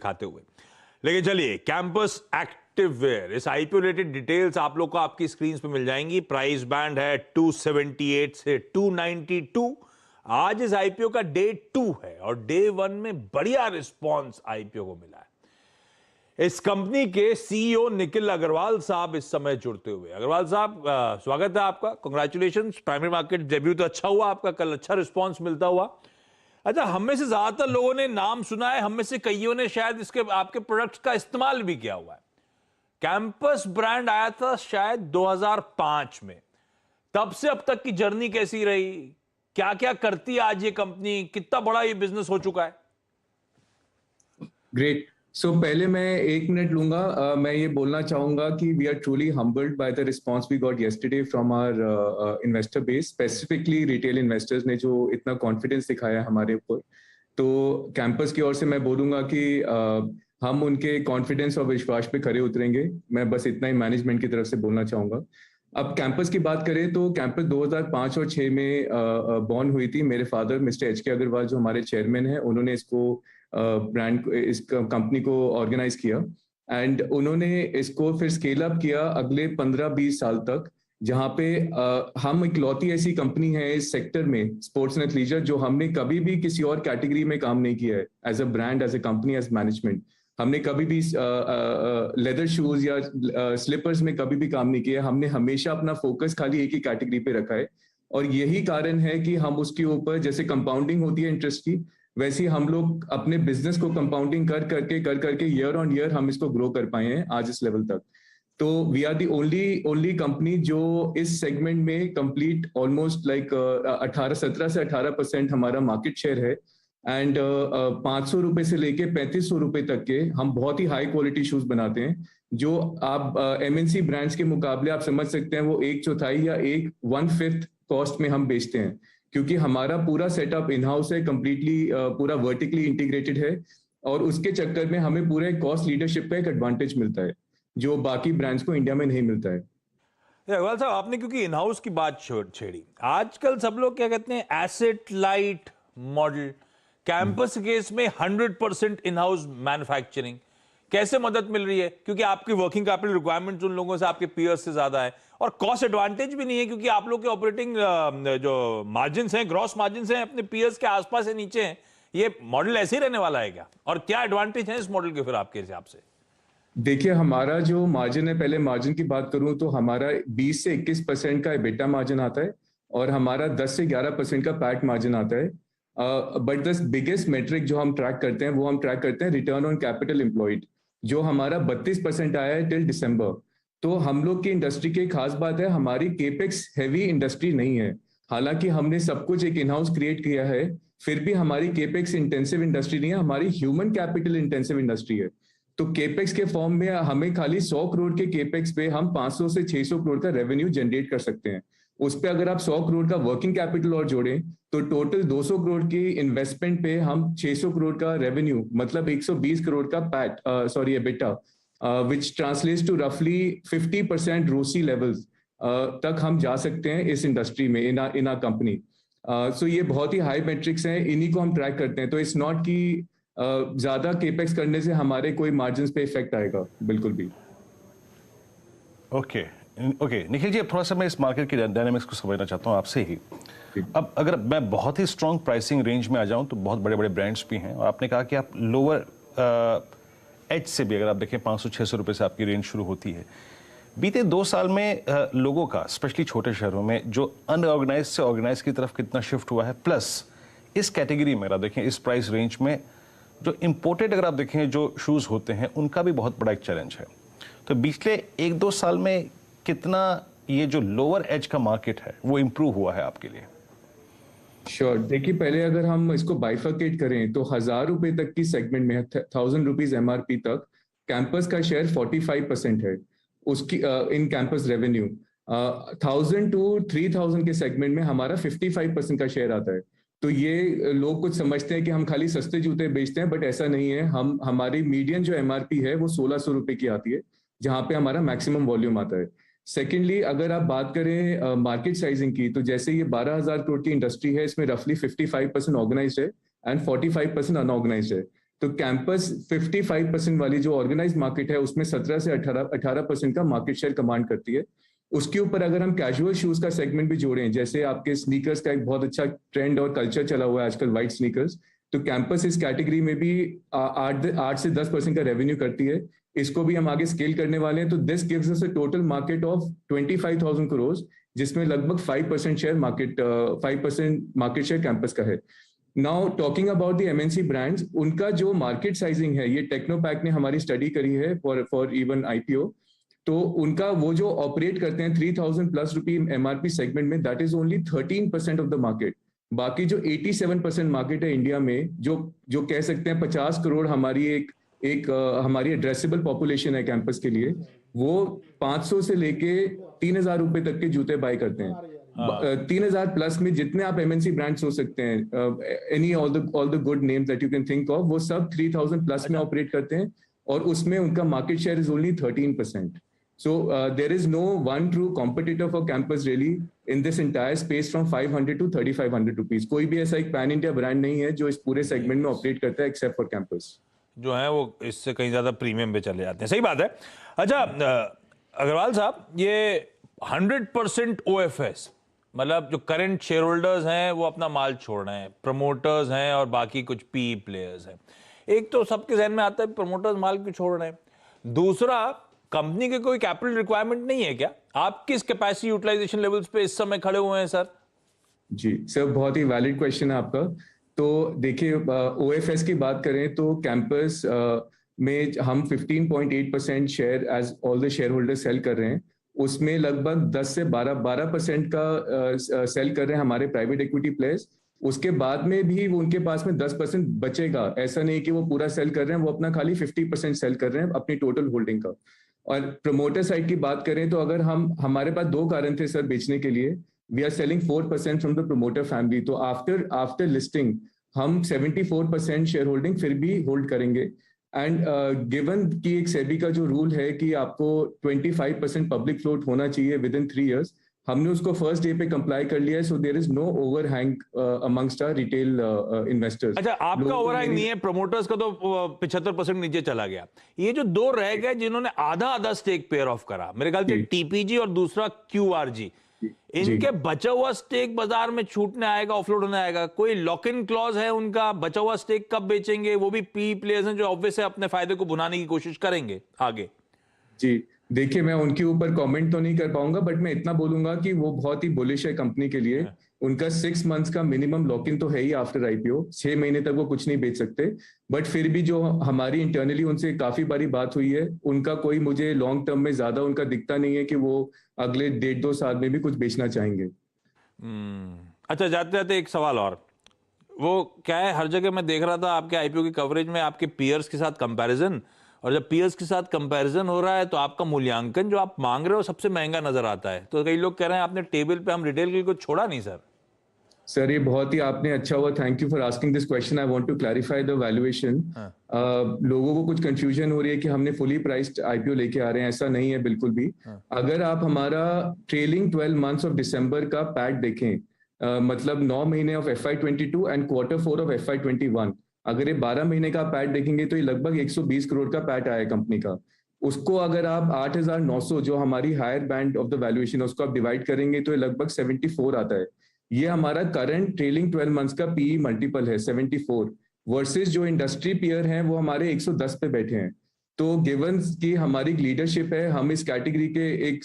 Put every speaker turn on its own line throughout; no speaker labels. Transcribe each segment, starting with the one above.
खाते हुए। लेकिन चलिए, कैंपस एक्टिववेयर, इस आईपीओ रिलेटेड डिटेल्स आप लोग को आपकी स्क्रीन पे मिल जाएंगी। प्राइस बैंड है 278 से 292। आज इस आईपीओ का डे 2 है और डे 1 में बढ़िया रिस्पॉन्स आईपीओ को मिला है। इस कंपनी के सीईओ निखिल अग्रवाल साहब इस समय जुड़ते हुए। अग्रवाल साहब, स्वागत है आपका, कांग्रेचुलेशंस। प्राइमरी मार्केट डेब्यू तो अच्छा हुआ आपका, कल अच्छा रिस्पांस मिलता हुआ। अच्छा, हम में से ज्यादातर लोगों ने नाम सुना है, हम में से कईयों ने शायद इसके आपके प्रोडक्ट्स का इस्तेमाल भी किया हुआ है। कैंपस ब्रांड आया था शायद 2005 में, तब से अब तक की जर्नी कैसी रही, क्या क्या करती है आज ये कंपनी, कितना बड़ा ये बिजनेस हो चुका है?
ग्रेट। सो पहले मैं 1 मिनट लूंगा। मैं ये बोलना चाहूंगा कि we are truly humbled by the response we got yesterday from our investor base, specifically retail investors ने जो इतना कॉन्फिडेंस दिखाया हमारे ऊपर। तो कैंपस की ओर से मैं बोलूंगा कि हम उनके कॉन्फिडेंस और विश्वास पे खरे उतरेंगे। मैं बस इतना ही मैनेजमेंट की तरफ से बोलना चाहूंगा। अब कैंपस की बात करें तो कैंपस 2005 और 6 में बॉर्न हुई थी। मेरे फादर मिस्टर एच.के. अग्रवाल जो हमारे चेयरमैन हैं, उन्होंने इसको ब्रांड इस कंपनी को ऑर्गेनाइज किया एंड उन्होंने इसको फिर स्केल अप किया अगले 15-20 साल तक, जहां पे हम इकलौती ऐसी कंपनी है इस सेक्टर में, स्पोर्ट्स एंड एथलीजर, जो हमने कभी भी किसी और कैटेगरी में काम नहीं किया है as a brand, as a company, as management. हमने कभी भी लेदर शूज या स्लीपर्स में कभी भी काम नहीं किया। हमने हमेशा अपना फोकस खाली एक ही कैटेगरी पे रखा है और यही कारण है कि हम उसके ऊपर, जैसे कंपाउंडिंग होती है इंटरेस्ट की, वैसे ही हम लोग अपने बिजनेस को कंपाउंडिंग कर करके ईयर ऑन ईयर हम इसको ग्रो कर पाए हैं आज इस लेवल तक। तो we are the only company जो इस सेगमेंट में कंप्लीट ऑलमोस्ट लाइक 17 से 18% हमारा मार्केट शेयर है एंड 500 रुपए से लेके 3500 रुपए तक के हम बहुत ही हाई क्वालिटी शूज बनाते हैं, जो आप एमएनसी ब्रांड्स के मुकाबले आप समझ सकते हैं वो 1/4 या 1/5 कॉस्ट में हम बेचते हैं, क्योंकि हमारा पूरा सेटअप इन हाउस है, कंप्लीटली पूरा वर्टिकली इंटीग्रेटेड है और उसके चक्कर में हमें पूरे कॉस्ट लीडरशिप का एक एडवांटेज मिलता है जो बाकी ब्रांड्स को इंडिया में नहीं मिलता है।
अग्रवाल साहब, आपने क्योंकि इन हाउस की बात छेड़ी, आजकल सब लोग क्या कहते हैं, asset light model. Campus case में 100% इन हाउस मैन्युफैक्चरिंग, कैसे मदद मिल रही है? क्योंकि आपकी वर्किंग कैपिटल रिक्वायरमेंट उन लोगों से, आपके पीयर्स से ज्यादा है और कॉस्ट एडवांटेज भी नहीं है, क्योंकि आप लोग के ऑपरेटिंग जो मार्जिन हैं, ग्रॉस मार्जिन हैं, अपने पीयर्स के आसपास से नीचे हैं। ये मॉडल ऐसे ही रहने वाला है क्या, और क्या एडवांटेज है इस मॉडल के फिर आपके हिसाब से?
देखिए, हमारा जो मार्जिन है, पहले मार्जिन की बात करूं तो हमारा 20 से 21% का एबिटा मार्जिन आता है और हमारा 10 से 11% का पैट मार्जिन आता है। बट द बिगेस्ट मेट्रिक जो हम ट्रैक करते हैं, वो हम ट्रैक करते हैं रिटर्न ऑन कैपिटल एम्प्लॉयड, जो हमारा 32% आया है टिल दिसंबर। तो हम लोग की इंडस्ट्री की खास बात है, हमारी केपेक्स हैवी इंडस्ट्री नहीं है। हालांकि हमने सब कुछ एक इन हाउस क्रिएट किया है, फिर भी हमारी केपेक्स इंटेंसिव इंडस्ट्री नहीं है, हमारी ह्यूमन कैपिटल इंटेंसिव इंडस्ट्री है। तो केपेक्स के फॉर्म में हमें खाली 100 करोड़ के केपेक्स पे हम 500 से 600 करोड़ का रेवेन्यू जनरेट कर सकते हैं। उस पे अगर आप 100 करोड़ का वर्किंग कैपिटल और जोड़ें तो टोटल 200 करोड़ की इन्वेस्टमेंट पे हम 600 करोड़ का रेवेन्यू, मतलब 120 करोड़ का PAT, sorry EBITDA, which translates to रफली 50% रोसी लेवल्स तक हम जा सकते हैं इस इंडस्ट्री में, इन आ कंपनी। सो ये बहुत ही हाई मेट्रिक्स हैं, इन्हीं को हम ट्रैक करते हैं। तो इट्स नॉट कि ज्यादा केपेक्स करने से हमारे कोई मार्जिन्स पे इफेक्ट आएगा, बिल्कुल भी।
ओके निखिल जी, थोड़ा सा मैं इस मार्केट की डायनामिक्स को समझना चाहता हूँ आपसे ही। अब अगर मैं बहुत ही स्ट्रॉन्ग प्राइसिंग रेंज में आ जाऊं तो बहुत बड़े बड़े ब्रांड्स भी हैं और आपने कहा कि आप लोअर एज से भी, अगर आप देखें 500-600 रुपए से आपकी रेंज शुरू होती है। बीते 2 साल में लोगों का, स्पेशली छोटे शहरों में, जो अनऑर्गेनाइज से ऑर्गेनाइज की तरफ कितना शिफ्ट हुआ है, प्लस इस कैटेगरी में अगर आप देखें, इस प्राइस रेंज में जो इंपोर्टेड अगर आप देखें जो शूज़ होते हैं, उनका भी बहुत बड़ा एक चैलेंज है। तो पिछले 1-2 साल में कितना ये जो लोअर एज का मार्केट है वो इंप्रूव हुआ है आपके लिए?
श्योर। देखिए, पहले अगर हम इसको बाइफर्केट करें तो 1000 रुपए तक की सेगमेंट में, 1000 रुपीज एमआरपी तक, कैंपस का शेयर 45% है उसकी इन कैंपस रेवेन्यू। 1000 to 3000 के सेगमेंट में हमारा 55% का शेयर आता है। तो ये लोग कुछ समझते हैं कि हम खाली सस्ते जूते बेचते हैं, बट ऐसा नहीं है। हमारी मीडियन जो एमआरपी है वो 1600 रुपए की आती है, जहां पे हमारा मैक्सिमम वॉल्यूम आता है। सेकेंडली, अगर आप बात करें मार्केट साइजिंग की, तो जैसे ये 12,000 करोड़ की इंडस्ट्री है, इसमें रफली 55% ऑर्गेनाइज्ड है एंड 45% अनऑर्गेनाइज्ड है। तो कैंपस 55% वाली जो ऑर्गेनाइज मार्केट है उसमें 17 से 18% का मार्केट शेयर कमांड करती है। उसके ऊपर अगर हम कैजुअल शूज का सेगमेंट भी जोड़ें, जैसे आपके स्नीकर्स का एक बहुत अच्छा ट्रेंड और कल्चर चला हुआ है आजकल, वाइट स्नीकर्स, तो कैंपस इस कैटेगरी में भी 8 से 10% का रेवेन्यू करती है। इसको भी हम आगे स्केल करने वाले हैं। तो this gives us a total market of 25,000 crore, जिसमें लगभग 5% मार्केट शेयर कैंपस का है। Now talking about the MNC brands, उनका जो मार्केट साइजिंग है, ये टेक्नोपैक ने हमारी स्टडी करी है फॉर इवन आईपीओ, तो उनका वो जो ऑपरेट करते हैं 3,000+ रुपी एमआरपी सेगमेंट में, that is only 13% of the market. बाकी जो 87% मार्केट है इंडिया में, जो कह सकते हैं 50 करोड़ हमारी हमारी एड्रेसेबल पॉपुलेशन है कैंपस के लिए, वो 500 से लेके 3,000 रुपए तक के जूते बाय करते हैं। 3,000+ में जितने आप एमएनसी ब्रांड्स हो सकते हैं, any all the good names that you can think of, वो सब 3,000+ में ऑपरेट करते हैं, और उसमें उनका market share is only 13%. So there is no one true competitor for campus really in this entire space from 500 to 3,500 rupees. कोई भी ऐसा एक पैन इंडिया ब्रांड नहीं है जो इस पूरे सेगमेंट में ऑपरेट करता है एक्सेप्ट फॉर कैंपस।
जो है वो इससे कहीं ज्यादा प्रीमियम पे चले जाते हैं। सही बात है। अच्छा अग्रवाल साहब, ये 100% OFS, मतलब जो करंट शेयर होल्डर्स हैं वो अपना माल छोड़ रहे हैं, प्रमोटर्स हैं और बाकी कुछ पी प्लेयर्स हैं। एक तो सबके जहन में आता है प्रमोटर्स माल क्यों छोड़ रहे हैं, दूसरा कंपनी के कोई कैपिटल रिक्वायरमेंट नहीं है क्या? आप किस कैपेसिटी यूटिलाइजेशन लेवल्स पे इस समय खड़े हुए हैं सर?
जी सर, बहुत ही वैलिड क्वेश्चन है आपका। तो देखिए, ओएफएस की बात करें तो कैंपस में हम 15.8% share as all the shareholder sell कर रहे हैं। उसमें लगभग 10 से 12% का सेल कर रहे हैं हमारे प्राइवेट इक्विटी प्लेयर्स। उसके बाद में भी उनके पास में 10% बचेगा। ऐसा नहीं कि वो पूरा सेल कर रहे हैं, वो अपना खाली 50% सेल कर रहे हैं अपनी टोटल होल्डिंग का। और प्रमोटर साइड की बात करें तो अगर हमारे पास 2 कारण थे सर बेचने के लिए। We are selling 4% from the promoter family. तो आफ्टर लिस्टिंग हम 74% शेयर होल्डिंग फिर भी होल्ड करेंगे। एंड गिवन कि एक सेबी का जो रूल है कि आपको 25% पब्लिक फ्लोट होना चाहिए विद इन 3 years, हमने उसको फर्स्ट डे पे कंप्लाई कर लिया है। So there is no overhang amongst our retail investors.
अच्छा, आपका ओवरहैंग नहीं है, प्रमोटर्स का तो 75% नीचे चला गया। ये जो 2 रह गए जिन्होंने आधा स्टेक पेयर ऑफ करा, मेरे ख्याल से टीपीजी और दूसरा क्यूआरजी, इनके बचा हुआ स्टेक बाजार में छूटने आएगा, ऑफलोड होने आएगा? कोई लॉक इन क्लॉज है उनका? बचा हुआ स्टेक कब बेचेंगे? वो भी पी प्लेयर्स हैं जो ऑब्वियस है अपने फायदे को भुनाने की कोशिश करेंगे आगे।
जी देखिए, मैं उनके ऊपर कमेंट तो नहीं कर पाऊंगा, बट मैं इतना बोलूंगा कि वो बहुत ही बुलिश है कंपनी के लिए। उनका 6 months का मिनिमम लॉक इन तो है ही आफ्टर आईपीओ। 6 महीने तक वो कुछ नहीं बेच सकते। बट फिर भी जो हमारी इंटरनली उनसे काफी बारी बात हुई है, उनका कोई मुझे लॉन्ग टर्म में ज्यादा उनका दिखता नहीं है कि वो अगले 1.5-2 साल में भी कुछ बेचना चाहेंगे।
अच्छा, जाते जाते एक सवाल और, वो क्या है, हर जगह मैं देख रहा था आपके आईपीओ की कवरेज में आपके पीयर्स के साथ कंपैरिजन, और जब पीयर्स के साथ कंपैरिजन हो रहा है तो आपका मूल्यांकन जो आप मांग रहे हो सबसे महंगा नजर आता है। तो कई लोग कह रहे हैं आपने टेबल पे हम रिटेल के लिए कुछ छोड़ा नहीं।
सर ये बहुत ही आपने अच्छा हुआ, thank you for asking this question. I want to clarify the valuation. लोगों को कुछ कंफ्यूजन हो रही है कि हमने फुली प्राइस्ड आईपीओ लेके आ रहे हैं, ऐसा नहीं है बिल्कुल भी। अगर आप हमारा ट्रेलिंग 12 months ऑफ दिसंबर का पैट देखें, मतलब 9 महीने of FY22 and Q4 of FY21, अगर ये 12 महीने का पैट देखेंगे तो ये लगभग 120 करोड़ का पैट आया कंपनी का। उसको अगर आप 8,900 जो हमारी higher band of the valuation है उसको आप डिवाइड करेंगे तो ये लगभग 74 आता है। ये हमारा करंट ट्रेलिंग 12 months का पीई मल्टीपल है 74, वर्सेस जो इंडस्ट्री पीयर हैं वो हमारे 110 पे बैठे हैं। तो गिवन कि हमारी लीडरशिप है, हम इस कैटेगरी के एक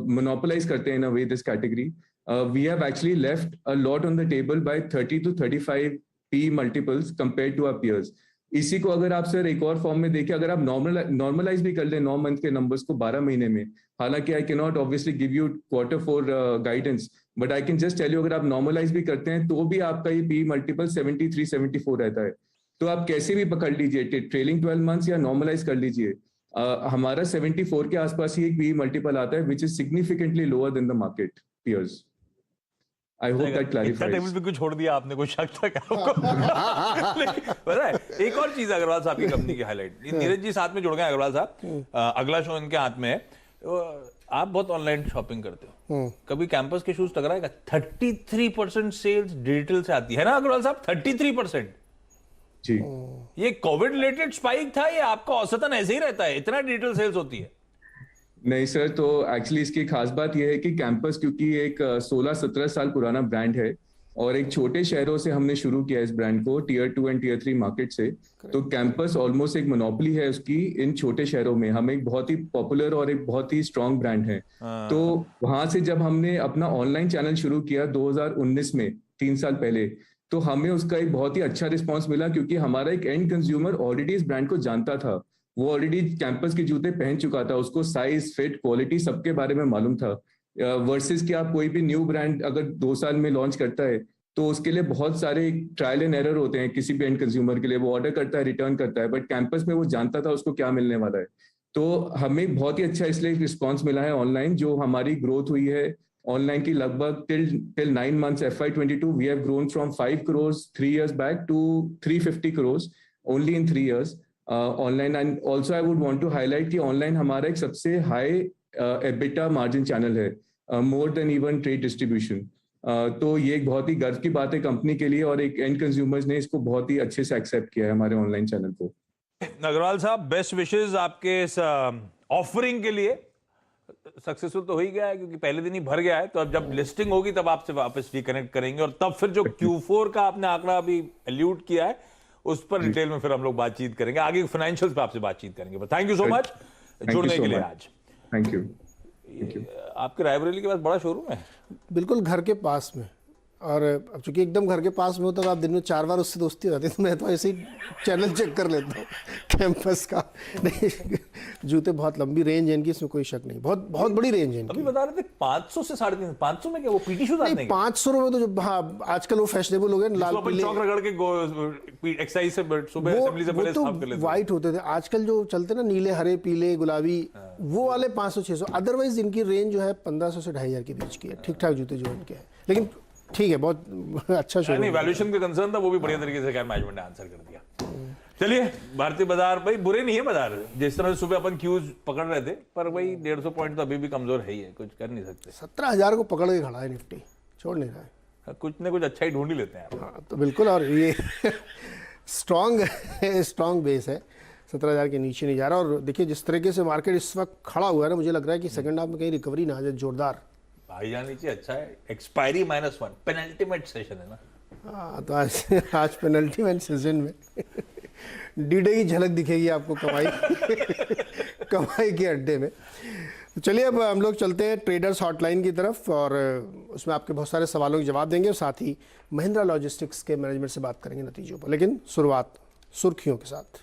मोनोपोलाइज करते हैं in a way this category. We have actually left a lot on the table by 30 to 35 P multiples compared to our peers. इसी को अगर आप सर एक और फॉर्म में देखें, अगर आप नॉर्मलाइज भी कर लें 9 month के नंबर्स को 12 महीने में, हालांकि I can not obviously give you Q4 guidance, but I can just tell you अगर आप नॉर्मलाइज भी करते हैं तो भी आपका ये पी मल्टीपल 73-74 रहता है। तो आप कैसे भी पकड़ लीजिए, ट्रेलिंग 12 months या नॉर्मलाइज कर लीजिए, हमारा 74 के आसपास ही एक पी मल्टीपल आता है, which is significantly lower than the market peers. I hope that clarifies.
Table पे कुछ छोड़ दिया आपने, कोई शक था क्या आपको? पता है एक और चीज अग्रवाल साहब की कंपनी की हाईलाइट, नीरज जी साथ में जुड़ गए अग्रवाल साहब, अगला शो इनके हाथ में है। आप बहुत ऑनलाइन शॉपिंग करते हो, कभी कैंपस के शूज टकराएगा? 33% सेल्स डिजिटल से आती है ना अग्रवाल साहब, 33%।
जी।
ये कोविड रिलेटेड स्पाइक था या आपका औसतन ऐसे ही रहता है, इतना डिजिटल सेल्स होती है?
नहीं सर, तो एक्चुअली इसकी खास बात यह है कि कैंपस क्योंकि एक 16-17 साल पुराना ब्रांड है और एक छोटे शहरों से हमने शुरू किया इस ब्रांड को, टियर 2 एंड टियर 3 मार्केट से। तो कैंपस ऑलमोस्ट एक मोनोपोली है उसकी इन छोटे शहरों में। हम एक बहुत ही पॉपुलर और एक बहुत ही स्ट्रांग ब्रांड है। तो वहां से जब हमने अपना ऑनलाइन चैनल शुरू किया 2019 में, 3 साल पहले, तो हमें उसका एक बहुत ही अच्छा रिस्पॉन्स मिला क्योंकि हमारा एक एंड कंज्यूमर ऑलरेडी इस ब्रांड को जानता था। वो ऑलरेडी कैंपस के जूते पहन चुका था, उसको साइज, फिट, क्वालिटी सबके बारे में मालूम था। वर्सेस कि आप कोई भी न्यू ब्रांड अगर 2 साल में लॉन्च करता है तो उसके लिए बहुत सारे ट्रायल एंड एरर होते हैं किसी भी एंड कंज्यूमर के लिए। वो ऑर्डर करता है, रिटर्न करता है, बट कैंपस में वो जानता था उसको क्या मिलने वाला है। तो हमें बहुत ही अच्छा इसलिए रिस्पॉन्स मिला है ऑनलाइन। जो हमारी ग्रोथ हुई है ऑनलाइन की लगभग till 9 months FY22 we have grown from 5 crores 3 years back to 350 crores only in 3 years online. And also I would want to highlight कि ऑनलाइन हमारा एक सबसे हाई एबिटा मार्जिन चैनल है, more than even trade distribution. तो ये एक बहुत ही गर्व की बात है कंपनी के लिए और एक एंड कंज्यूमर्स ने इसको बहुत ही अच्छे से एक्सेप्ट किया है हमारे ऑनलाइन चैनल को।
अग्रवाल साहब, बेस्ट विशेस आपके इस ऑफरिंग के लिए। सक्सेसफुल तो हो ही गया है क्योंकि पहले दिन ही भर गया है, तो अब जब लिस्टिंग होगी तब आपसे वापस रिकनेक्ट करेंगे और तब फिर जो Q4 का आपने आंकड़ा अभी एल्यूट किया है उस पर डिटेल में फिर हम लोग बातचीत करेंगे, आगे फाइनेंशियल्स पे आपसे बातचीत करेंगे। थैंक यू सो मच जुड़ने के लिए आज।
Thank you.
आपके रायबरेली के पास बड़ा शोरूम है?
बिल्कुल घर के पास में, और अब चूंकि एकदम घर के पास में हो तब आप दिन में 4 बार उससे दोस्ती हो जाती है, तो मैं तो ऐसे ही चैनल चेक कर लेता हूँ कैंपस का। नहीं, जूते बहुत लंबी रेंज है इनकी, इसमें कोई शक नहीं, बहुत बहुत बड़ी रेंज है इनकी।
अभी बता रहे थे 500 से 350, 500 में क्या वो पीटी शूज आते हैं?
500 रुपये तो जो, हाँ आजकल वो फैशनेबल हो गए, लाल पीले
चौक रगड़ के एक्सरसाइज से सुबह असेंबली से पहले साफ कर लेते हैं।
वाइट होते थे, आजकल जो चलते ना नीले, हरे, पीले, गुलाबी, वो वाले 500-600। अदरवाइज इनकी रेंज जो है 1500 से 2500 के बीच की है, ठीक ठाक जूते जो इनके हैं। लेकिन ठीक है, बहुत अच्छा शो।
नहीं, वैल्यूएशन का कंसर्न था, वो भी बढ़िया तरीके से कैश मैनेजमेंट ने आंसर कर दिया। चलिए, भारतीय बाजार भाई बुरे नहीं है बाजार, जिस तरह से सुबह अपन क्यूज पकड़ रहे थे, पर वही 150 पॉइंट तो अभी भी कमजोर है ही है, कुछ कर नहीं सकते।
17,000 को पकड़ के खड़ा है निफ्टी, छोड़ नहीं रहा है।
कुछ ना कुछ अच्छा ही ढूंढ ही लेते हैं।
हाँ तो बिल्कुल, और ये स्ट्रॉन्ग बेस है, 17,000 के नीचे नहीं जा रहा। और देखिए जिस तरीके से मार्केट इस वक्त खड़ा हुआ है ना, मुझे लग रहा है कि सेकंड हाफ में कहीं रिकवरी ना आ जाए जोरदार।
भाईजान नीचे अच्छा है, एक्सपायरी -1 पेनल्टीमेट सेशन है ना।
हाँ तो आज पेनल्टीमेट सेशन में डी-डे की झलक दिखेगी आपको कमाई के अड्डे में। तो चलिए अब हम लोग चलते हैं ट्रेडर्स हॉटलाइन की तरफ, और उसमें आपके बहुत सारे सवालों के जवाब देंगे और साथ ही महिंद्रा लॉजिस्टिक्स के मैनेजमेंट से बात करेंगे नतीजों पर। लेकिन शुरुआत सुर्खियों के साथ।